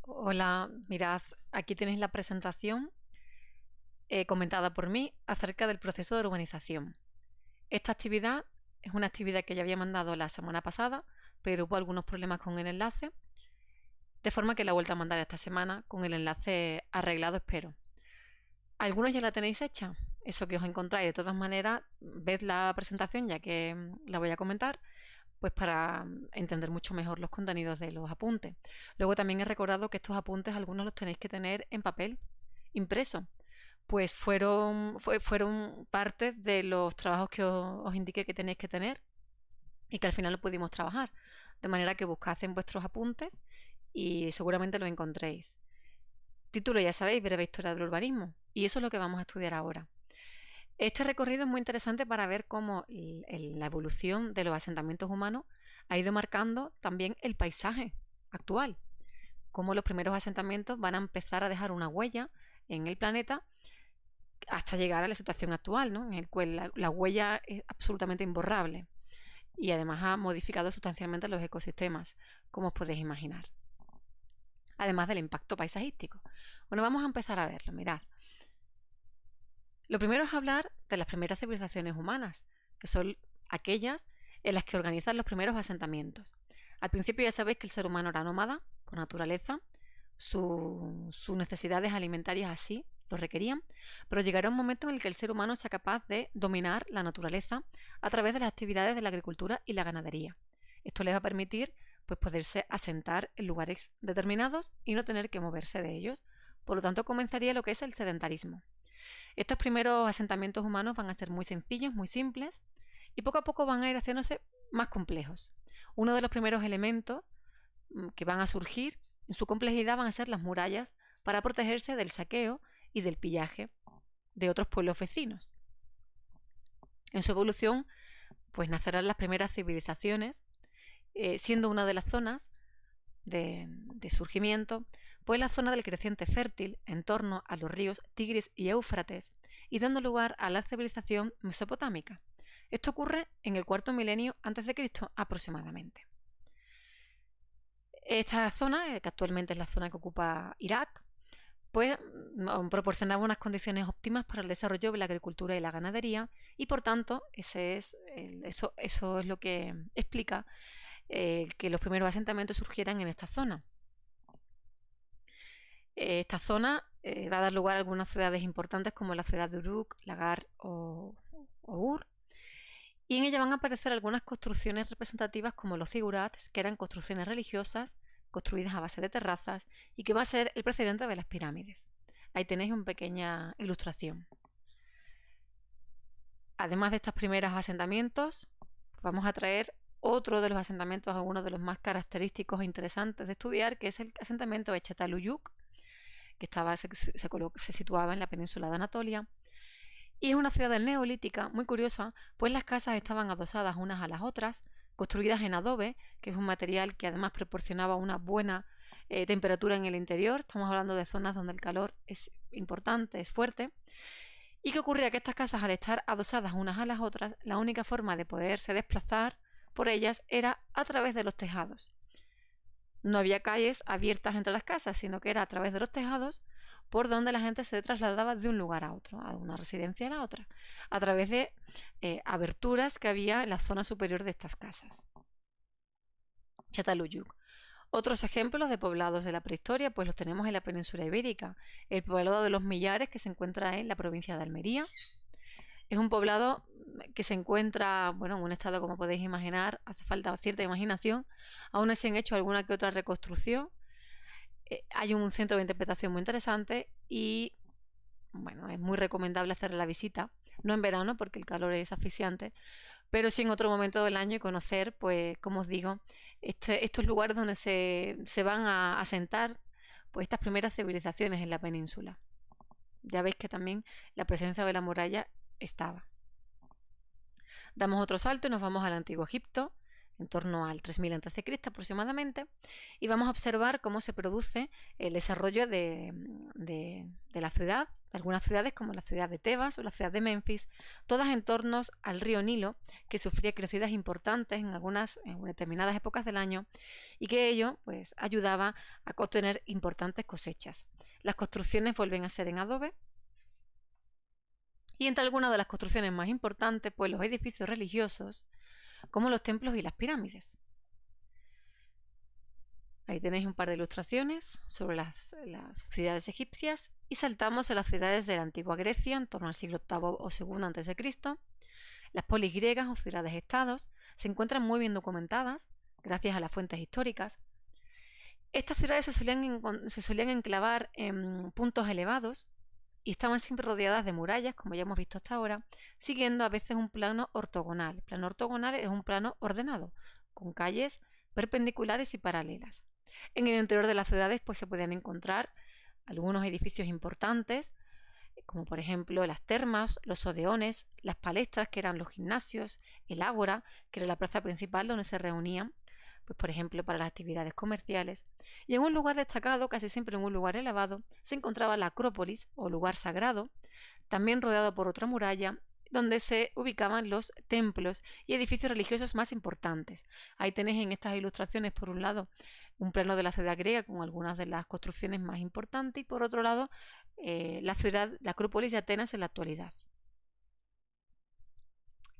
Hola, mirad, aquí tenéis la presentación comentada por mí acerca del proceso de urbanización. Esta actividad es una actividad que ya había mandado la semana pasada, pero hubo algunos problemas con el enlace, de forma que la he vuelto a mandar esta semana con el enlace arreglado, espero. Algunos ya la tenéis hecha, eso que os encontráis. De todas maneras, ved la presentación ya que la voy a comentar, pues para entender mucho mejor los contenidos de los apuntes. Luego también he recordado que estos apuntes algunos los tenéis que tener en papel, impreso, pues fueron parte de los trabajos que os indiqué que tenéis que tener y que al final lo pudimos trabajar. De manera que buscad en vuestros apuntes y seguramente lo encontréis. Título, ya sabéis, breve historia del urbanismo. Y eso es lo que vamos a estudiar ahora. Este recorrido es muy interesante para ver cómo la evolución de los asentamientos humanos ha ido marcando también el paisaje actual. Cómo los primeros asentamientos van a empezar a dejar una huella en el planeta hasta llegar a la situación actual, ¿no? En el cual la huella es absolutamente imborrable y además ha modificado sustancialmente los ecosistemas, como os podéis imaginar. Además del impacto paisajístico. Bueno, vamos a empezar a verlo, mirad. Lo primero es hablar de las primeras civilizaciones humanas, que son aquellas en las que organizan los primeros asentamientos. Al principio ya sabéis que el ser humano era nómada por naturaleza, sus necesidades alimentarias así lo requerían, pero llegará un momento en el que el ser humano sea capaz de dominar la naturaleza a través de las actividades de la agricultura y la ganadería. Esto les va a permitir pues, poderse asentar en lugares determinados y no tener que moverse de ellos. Por lo tanto, comenzaría lo que es el sedentarismo. Estos primeros asentamientos humanos van a ser muy sencillos, muy simples, y poco a poco van a ir haciéndose más complejos. Uno de los primeros elementos que van a surgir en su complejidad van a ser las murallas para protegerse del saqueo y del pillaje de otros pueblos vecinos. En su evolución, pues nacerán las primeras civilizaciones, siendo una de las zonas de surgimiento, pues la zona del creciente fértil en torno a los ríos Tigris y Éufrates, y dando lugar a la civilización mesopotámica. Esto ocurre en el cuarto milenio antes de Cristo aproximadamente. Esta zona, que actualmente es la zona que ocupa Irak, pues proporcionaba unas condiciones óptimas para el desarrollo de la agricultura y la ganadería y por tanto eso es lo que explica que los primeros asentamientos surgieran en esta zona. Esta zona va a dar lugar a algunas ciudades importantes como la ciudad de Uruk, Lagar o Ur, y en ella van a aparecer algunas construcciones representativas como los zigurats, que eran construcciones religiosas construidas a base de terrazas y que va a ser el precedente de las pirámides. Ahí tenéis una pequeña ilustración. Además de estos primeros asentamientos, vamos a traer otro de los asentamientos, uno de los más característicos e interesantes de estudiar, que es el asentamiento de Çatalhöyük, que se situaba en la península de Anatolia. Y es una ciudad neolítica muy curiosa, pues las casas estaban adosadas unas a las otras, construidas en adobe, que es un material que además proporcionaba una buena temperatura en el interior. Estamos hablando de zonas donde el calor es importante, es fuerte. ¿Y qué ocurría? Que estas casas, al estar adosadas unas a las otras, la única forma de poderse desplazar por ellas era a través de los tejados. No había calles abiertas entre las casas, sino que era a través de los tejados por donde la gente se trasladaba de un lugar a otro, a una residencia a la otra, a través de aberturas que había en la zona superior de estas casas. Çatalhöyük. Otros ejemplos de poblados de la prehistoria pues los tenemos en la península ibérica. El poblado de los Millares, que se encuentra en la provincia de Almería. Es un poblado que se encuentra bueno, en un estado, como podéis imaginar, hace falta cierta imaginación. Aún se han hecho alguna que otra reconstrucción. Hay un centro de interpretación muy interesante y bueno, es muy recomendable hacer la visita. No en verano porque el calor es asfixiante, pero sí en otro momento del año y conocer, pues, como os digo, estos lugares donde se van a asentar pues, estas primeras civilizaciones en la península. Ya veis que también la presencia de la muralla estaba. Damos otro salto y nos vamos al Antiguo Egipto, en torno al 3000 a.C. aproximadamente, y vamos a observar cómo se produce el desarrollo de la ciudad algunas ciudades como la ciudad de Tebas o la ciudad de Memphis, todas en torno al río Nilo, que sufría crecidas importantes en determinadas épocas del año y que ello pues, ayudaba a obtener importantes cosechas. Las construcciones vuelven a ser en adobe y entre algunas de las construcciones más importantes, pues los edificios religiosos, como los templos y las pirámides. Ahí tenéis un par de ilustraciones sobre las ciudades egipcias y saltamos a las ciudades de la antigua Grecia en torno al siglo VIII o II a.C. Las polis griegas o ciudades-estados se encuentran muy bien documentadas gracias a las fuentes históricas. Estas ciudades se solían enclavar en puntos elevados y estaban siempre rodeadas de murallas, como ya hemos visto hasta ahora, siguiendo a veces un plano ortogonal. El plano ortogonal es un plano ordenado, con calles perpendiculares y paralelas. En el interior de las ciudades pues, se pueden encontrar algunos edificios importantes, como por ejemplo las termas, los odeones, las palestras, que eran los gimnasios, el ágora, que era la plaza principal donde se reunían, pues por ejemplo para las actividades comerciales. Y en un lugar destacado, casi siempre en un lugar elevado, se encontraba la Acrópolis o lugar sagrado, también rodeado por otra muralla, donde se ubicaban los templos y edificios religiosos más importantes. Ahí tenéis en estas ilustraciones, por un lado, un plano de la ciudad griega con algunas de las construcciones más importantes y por otro lado, la Acrópolis de Atenas en la actualidad.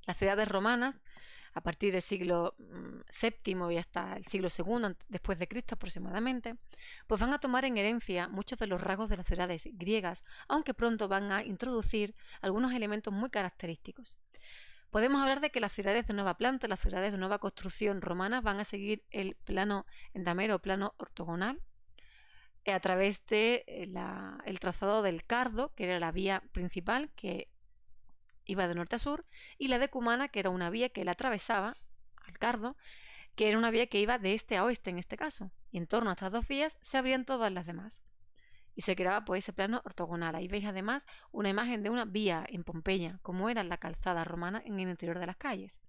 Las ciudades romanas, a partir del siglo VII y hasta el siglo II después de Cristo aproximadamente, pues van a tomar en herencia muchos de los rasgos de las ciudades griegas, aunque pronto van a introducir algunos elementos muy característicos. Podemos hablar de que las ciudades de nueva planta, las ciudades de nueva construcción romanas van a seguir el plano endamero o plano ortogonal a través de el trazado del cardo, que era la vía principal que iba de norte a sur, y la decumana, que era una vía que la atravesaba al cardo, que era una vía que iba de este a oeste en este caso. Y en torno a estas dos vías se abrían todas las demás. Y se creaba pues ese plano ortogonal. Ahí veis además una imagen de una vía en Pompeya, como era la calzada romana en el interior de las calles.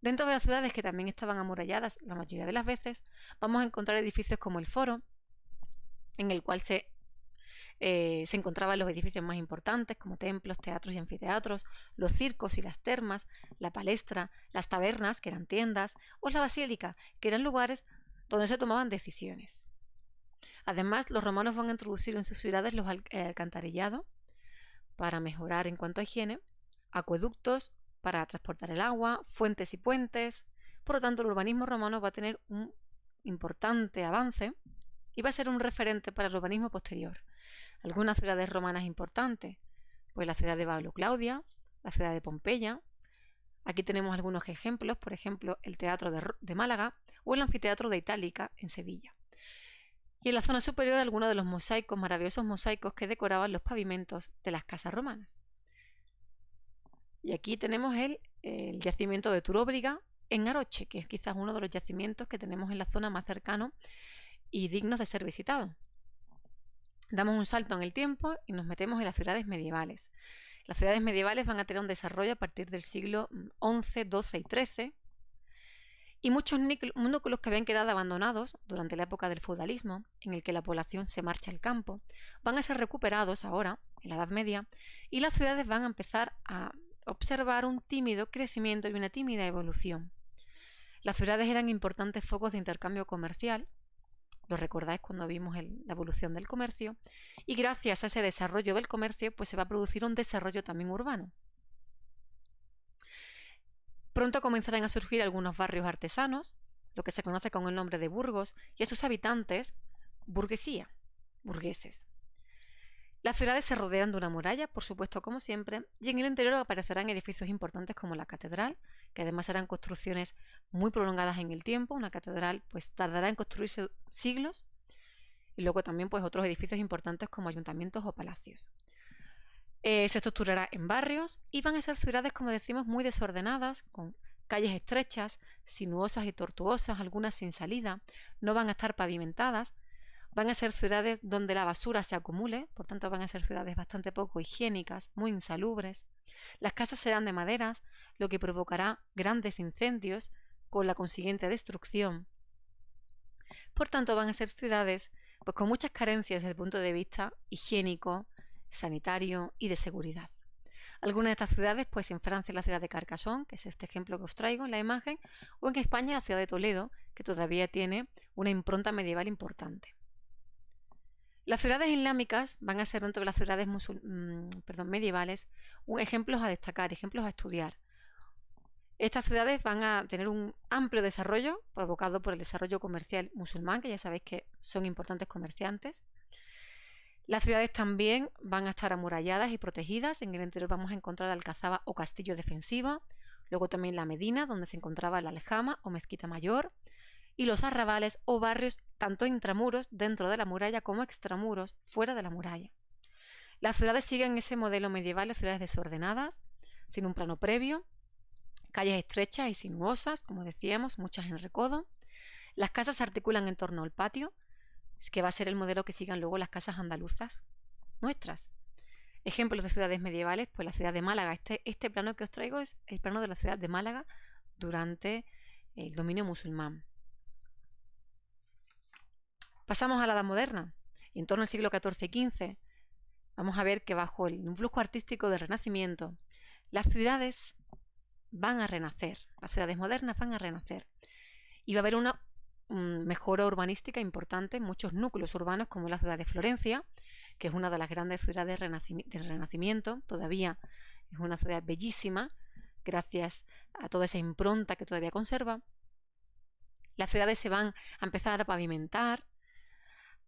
Dentro de las ciudades que también estaban amuralladas la mayoría de las veces, vamos a encontrar edificios como el Foro, en el cual se encontraban los edificios más importantes como templos, teatros y anfiteatros, los circos y las termas, la palestra, las tabernas, que eran tiendas, o la basílica, que eran lugares donde se tomaban decisiones. Además, los romanos van a introducir en sus ciudades los alcantarillado para mejorar en cuanto a higiene, acueductos para transportar el agua, fuentes y puentes. Por lo tanto, el urbanismo romano va a tener un importante avance y va a ser un referente para el urbanismo posterior. Algunas ciudades romanas importantes, pues la ciudad de Pablo Claudia, la ciudad de Pompeya. Aquí tenemos algunos ejemplos, por ejemplo, el Teatro de Málaga o el Anfiteatro de Itálica en Sevilla. Y en la zona superior algunos de los mosaicos, maravillosos mosaicos que decoraban los pavimentos de las casas romanas. Y aquí tenemos el yacimiento de Turóbriga en Aroche, que es quizás uno de los yacimientos que tenemos en la zona más cercano y dignos de ser visitados. Damos un salto en el tiempo y nos metemos en las ciudades medievales. Las ciudades medievales van a tener un desarrollo a partir del siglo XI, XII y XIII, y muchos núcleos que habían quedado abandonados durante la época del feudalismo, en el que la población se marcha al campo, van a ser recuperados ahora, en la Edad Media, y las ciudades van a empezar a observar un tímido crecimiento y una tímida evolución. Las ciudades eran importantes focos de intercambio comercial, lo recordáis cuando vimos la evolución del comercio, y gracias a ese desarrollo del comercio pues se va a producir un desarrollo también urbano. Pronto comenzarán a surgir algunos barrios artesanos, lo que se conoce con el nombre de burgos, y a sus habitantes burguesía, burgueses. Las ciudades se rodean de una muralla, por supuesto como siempre, y en el interior aparecerán edificios importantes como la catedral, que además eran construcciones muy prolongadas en el tiempo. Una catedral pues tardará en construirse siglos, y luego también pues otros edificios importantes como ayuntamientos o palacios. Se estructurará en barrios y van a ser ciudades, como decimos, muy desordenadas, con calles estrechas, sinuosas y tortuosas, algunas sin salida, no van a estar pavimentadas, van a ser ciudades donde la basura se acumule, por tanto van a ser ciudades bastante poco higiénicas, muy insalubres. Las casas serán de maderas, lo que provocará grandes incendios con la consiguiente destrucción. Por tanto van a ser ciudades pues, con muchas carencias desde el punto de vista higiénico sanitario y de seguridad. Algunas de estas ciudades, pues en Francia la ciudad de Carcassonne, que es este ejemplo que os traigo en la imagen, o en España la ciudad de Toledo, que todavía tiene una impronta medieval importante. Las ciudades islámicas van a ser dentro de las ciudades medievales ejemplos a destacar, ejemplos a estudiar. Estas ciudades van a tener un amplio desarrollo provocado por el desarrollo comercial musulmán, que ya sabéis que son importantes comerciantes. Las ciudades también van a estar amuralladas y protegidas. En el interior vamos a encontrar la alcazaba o castillo defensivo, luego también la Medina, donde se encontraba la aljama o mezquita mayor, y los arrabales o barrios tanto intramuros dentro de la muralla como extramuros fuera de la muralla. Las ciudades siguen ese modelo medieval de ciudades desordenadas, sin un plano previo, calles estrechas y sinuosas, como decíamos, muchas en recodo. Las casas se articulan en torno al patio, que va a ser el modelo que sigan luego las casas andaluzas nuestras. Ejemplos de ciudades medievales, pues la ciudad de Málaga. Este plano que os traigo es el plano de la ciudad de Málaga durante el dominio musulmán. Pasamos a la Edad Moderna. En torno al siglo XIV y XV vamos a ver que bajo el influjo artístico del Renacimiento las ciudades van a renacer, las ciudades modernas van a renacer y va a haber una mejora urbanística importante en muchos núcleos urbanos, como la ciudad de Florencia, que es una de las grandes ciudades del Renacimiento. Todavía es una ciudad bellísima gracias a toda esa impronta que todavía conserva. Las ciudades se van a empezar a pavimentar,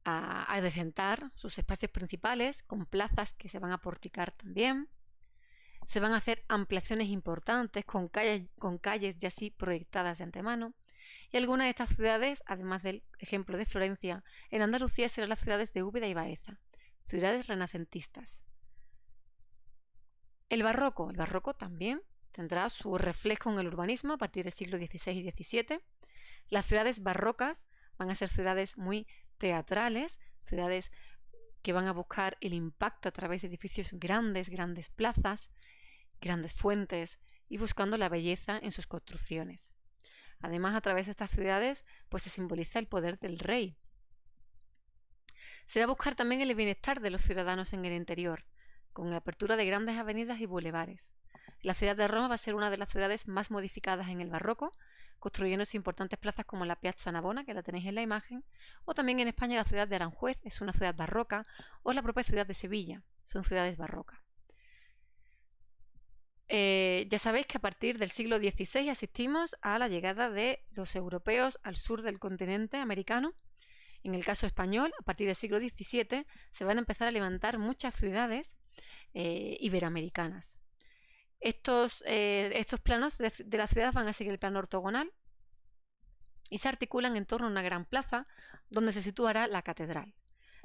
a adecentar sus espacios principales con plazas que se van a porticar también. Se van a hacer ampliaciones importantes con calles ya así proyectadas de antemano. Y algunas de estas ciudades, además del ejemplo de Florencia, en Andalucía serán las ciudades de Úbeda y Baeza, ciudades renacentistas. El barroco también tendrá su reflejo en el urbanismo a partir del siglo XVI y XVII. Las ciudades barrocas van a ser ciudades muy teatrales, ciudades que van a buscar el impacto a través de edificios grandes, grandes plazas, grandes fuentes y buscando la belleza en sus construcciones. Además, a través de estas ciudades pues se simboliza el poder del rey. Se va a buscar también el bienestar de los ciudadanos en el interior, con la apertura de grandes avenidas y bulevares. La ciudad de Roma va a ser una de las ciudades más modificadas en el barroco, construyéndose importantes plazas como la Piazza Navona, que la tenéis en la imagen, o también en España la ciudad de Aranjuez es una ciudad barroca, o la propia ciudad de Sevilla, son ciudades barrocas. Ya sabéis que a partir del siglo XVI asistimos a la llegada de los europeos al sur del continente americano. En el caso español, a partir del siglo XVII se van a empezar a levantar muchas ciudades iberoamericanas. Estos planos de la ciudad van a seguir el plano ortogonal y se articulan en torno a una gran plaza donde se situará la catedral,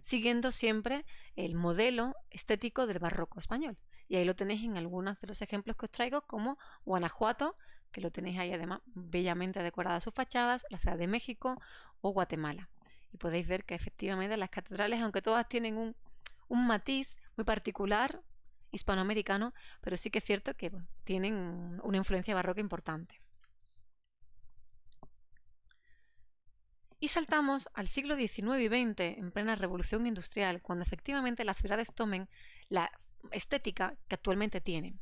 siguiendo siempre el modelo estético del barroco español. Y ahí lo tenéis en algunos de los ejemplos que os traigo, como Guanajuato, que lo tenéis ahí además bellamente decoradas sus fachadas, la Ciudad de México o Guatemala. Y podéis ver que efectivamente las catedrales, aunque todas tienen un matiz muy particular hispanoamericano, pero sí que es cierto que tienen una influencia barroca importante. Y saltamos al siglo XIX y XX, en plena revolución industrial, cuando efectivamente las ciudades tomen la estética que actualmente tienen.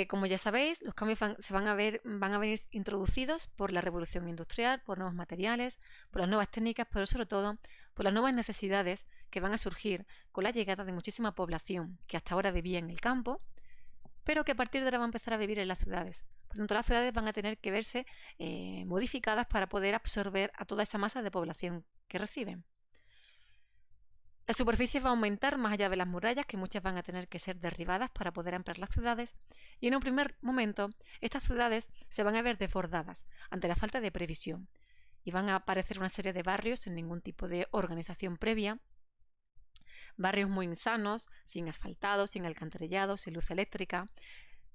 Como ya sabéis, los cambios van a venir introducidos por la revolución industrial, por nuevos materiales, por las nuevas técnicas, pero sobre todo por las nuevas necesidades que van a surgir con la llegada de muchísima población que hasta ahora vivía en el campo, pero que a partir de ahora va a empezar a vivir en las ciudades. Por lo tanto, las ciudades van a tener que verse modificadas para poder absorber a toda esa masa de población que reciben. La superficie va a aumentar más allá de las murallas, que muchas van a tener que ser derribadas para poder ampliar las ciudades, y en un primer momento estas ciudades se van a ver desbordadas ante la falta de previsión, y van a aparecer una serie de barrios sin ningún tipo de organización previa, barrios muy insanos, sin asfaltado, sin alcantarillado, sin luz eléctrica,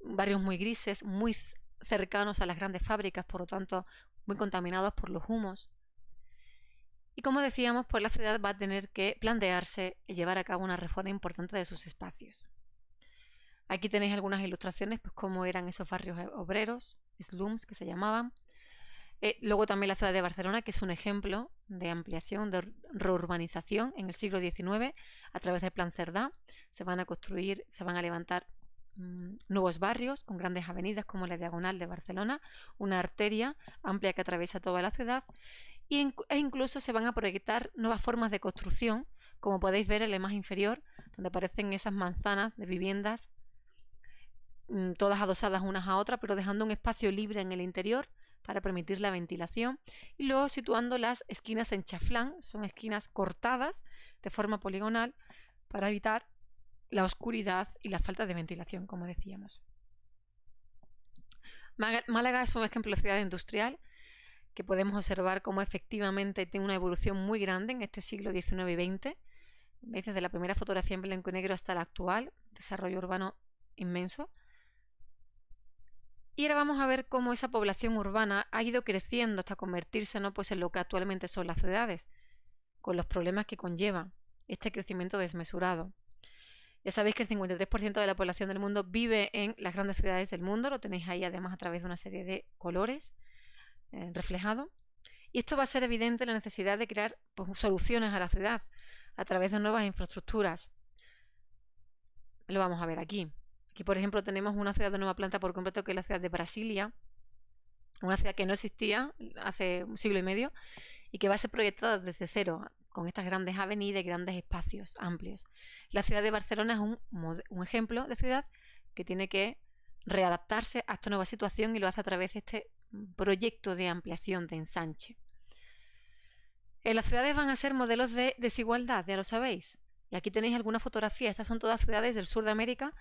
barrios muy grises, muy cercanos a las grandes fábricas, por lo tanto muy contaminados por los humos. Y como decíamos, pues la ciudad va a tener que plantearse y llevar a cabo una reforma importante de sus espacios. Aquí tenéis algunas ilustraciones, pues cómo eran esos barrios obreros, slums que se llamaban, Luego también la ciudad de Barcelona, que es un ejemplo de ampliación, de reurbanización en el siglo XIX a través del Plan Cerdá. Se van a construir, se van a levantar nuevos barrios con grandes avenidas como la Diagonal de Barcelona, una arteria amplia que atraviesa toda la ciudad, e incluso se van a proyectar nuevas formas de construcción, como podéis ver en la imagen inferior, donde aparecen esas manzanas de viviendas, todas adosadas unas a otras, pero dejando un espacio libre en el interior para permitir la ventilación, y luego situando las esquinas en chaflán, son esquinas cortadas de forma poligonal para evitar la oscuridad y la falta de ventilación, como decíamos. Málaga es un ejemplo de ciudad industrial que podemos observar cómo efectivamente tiene una evolución muy grande en este siglo XIX y XX. ¿Veis? Desde la primera fotografía en blanco y negro hasta la actual, desarrollo urbano inmenso. Y ahora vamos a ver cómo esa población urbana ha ido creciendo hasta convertirse, ¿no?, pues en lo que actualmente son las ciudades, con los problemas que conlleva este crecimiento desmesurado. Ya sabéis que el 53% de la población del mundo vive en las grandes ciudades del mundo, lo tenéis ahí además a través de una serie de colores reflejados. Y esto va a ser evidente la necesidad de crear, pues, soluciones a la ciudad a través de nuevas infraestructuras. Lo vamos a ver aquí. Aquí, por ejemplo, tenemos una ciudad de nueva planta por completo, que es la ciudad de Brasilia, una ciudad que no existía hace un siglo y medio y que va a ser proyectada desde cero, con estas grandes avenidas y grandes espacios amplios. La ciudad de Barcelona es un ejemplo de ciudad que tiene que readaptarse a esta nueva situación y lo hace a través de este proyecto de ampliación, de ensanche. Las ciudades van a ser modelos de desigualdad, ya lo sabéis. Y aquí tenéis algunas fotografías. Estas son todas ciudades del sur de América,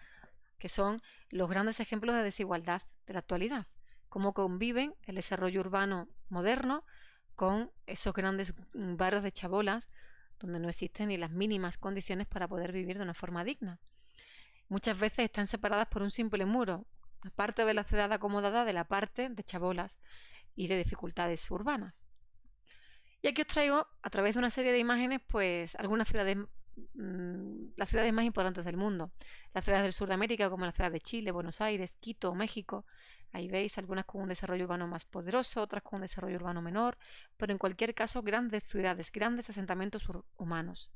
que son los grandes ejemplos de desigualdad de la actualidad. Cómo conviven el desarrollo urbano moderno con esos grandes barrios de chabolas, donde no existen ni las mínimas condiciones para poder vivir de una forma digna. Muchas veces están separadas por un simple muro, la parte de la ciudad acomodada de la parte de chabolas y de dificultades urbanas. Y aquí os traigo, a través de una serie de imágenes, pues algunas ciudades, las ciudades más importantes del mundo. Las ciudades del sur de América, como la ciudad de Chile, Buenos Aires, Quito, México. Ahí veis algunas con un desarrollo urbano más poderoso, otras con un desarrollo urbano menor, pero en cualquier caso grandes ciudades, grandes asentamientos humanos.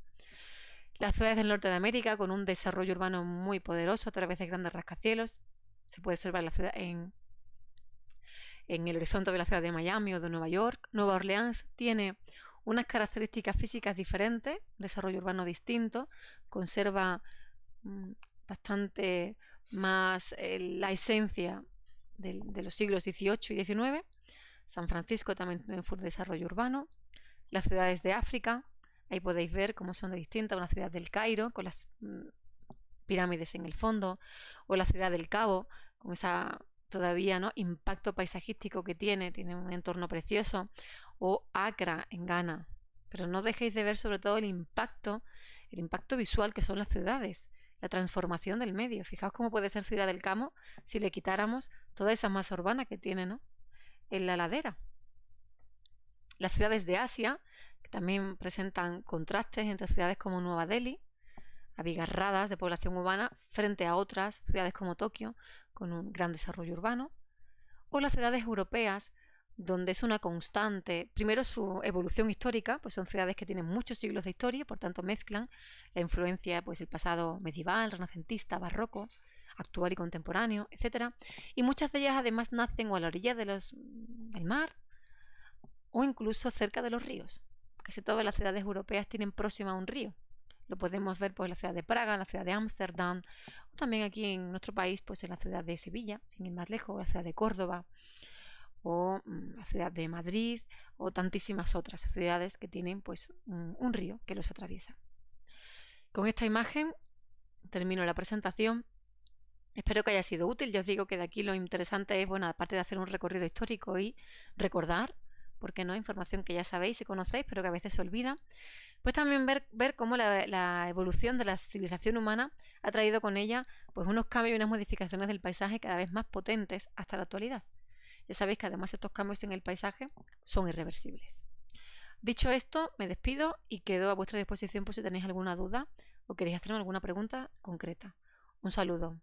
Las ciudades del norte de América con un desarrollo urbano muy poderoso a través de grandes rascacielos. Se puede observar la ciudad en el horizonte de la ciudad de Miami o de Nueva York. Nueva Orleans tiene unas características físicas diferentes, desarrollo urbano distinto, conserva bastante más la esencia de los siglos XVIII y XIX. San Francisco también tiene un fuerte desarrollo urbano. Las ciudades de África, ahí podéis ver cómo son de distintas. Una ciudad del Cairo con las pirámides en el fondo, o la ciudad del Cabo con esa todavía, ¿no?, impacto paisajístico que tiene un entorno precioso, o Accra en Ghana. Pero no dejéis de ver sobre todo el impacto visual que son las ciudades, la transformación del medio. Fijaos cómo puede ser Ciudad del Cabo si le quitáramos toda esa masa urbana que tiene, ¿no?, en la ladera. Las ciudades de Asia, que también presentan contrastes entre ciudades como Nueva Delhi, abigarradas de población urbana, frente a otras ciudades como Tokio, con un gran desarrollo urbano, o las ciudades europeas, donde es una constante, primero su evolución histórica, pues son ciudades que tienen muchos siglos de historia, por tanto mezclan la influencia, pues el pasado medieval, renacentista, barroco, actual y contemporáneo, etc. Y muchas de ellas además nacen o a la orilla del mar o incluso cerca de los ríos. Casi todas las ciudades europeas tienen próxima a un río. Lo podemos ver pues en la ciudad de Praga, en la ciudad de Ámsterdam, o también aquí en nuestro país, pues en la ciudad de Sevilla, sin ir más lejos, la ciudad de Córdoba, o la ciudad de Madrid, o tantísimas otras ciudades que tienen pues un río que los atraviesa. Con esta imagen termino la presentación. Espero que haya sido útil. Ya os digo que de aquí lo interesante es, bueno, aparte de hacer un recorrido histórico y recordar, porque no, información que ya sabéis y conocéis, pero que a veces se olvida, pues también ver cómo la evolución de la civilización humana ha traído con ella pues unos cambios y unas modificaciones del paisaje cada vez más potentes hasta la actualidad. Ya sabéis que además estos cambios en el paisaje son irreversibles. Dicho esto, me despido y quedo a vuestra disposición por si tenéis alguna duda o queréis hacerme alguna pregunta concreta. Un saludo.